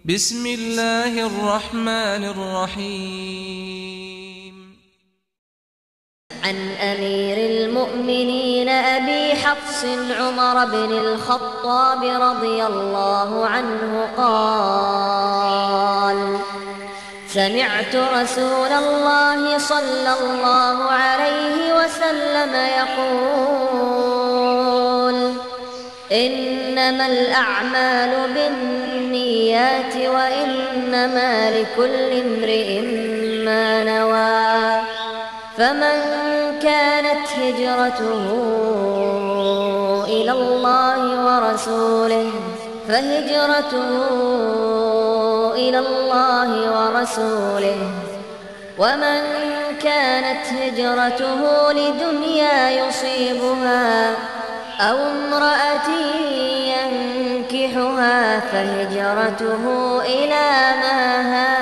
بسم الله الرحمن الرحيم. عن أمير المؤمنين أبي حفص عمر بن الخطاب رضي الله عنه قال: سمعت رسول الله صلى الله عليه وسلم يقول: إنما الأعمال بالنيات وإنما لكل امرئ ما نوى، فمن كانت هجرته إلى الله ورسوله فهجرته إلى الله ورسوله، ومن كانت هجرته لدنيا يصيبها أو امرأة ينكحها فهجرته إلى ما هاجر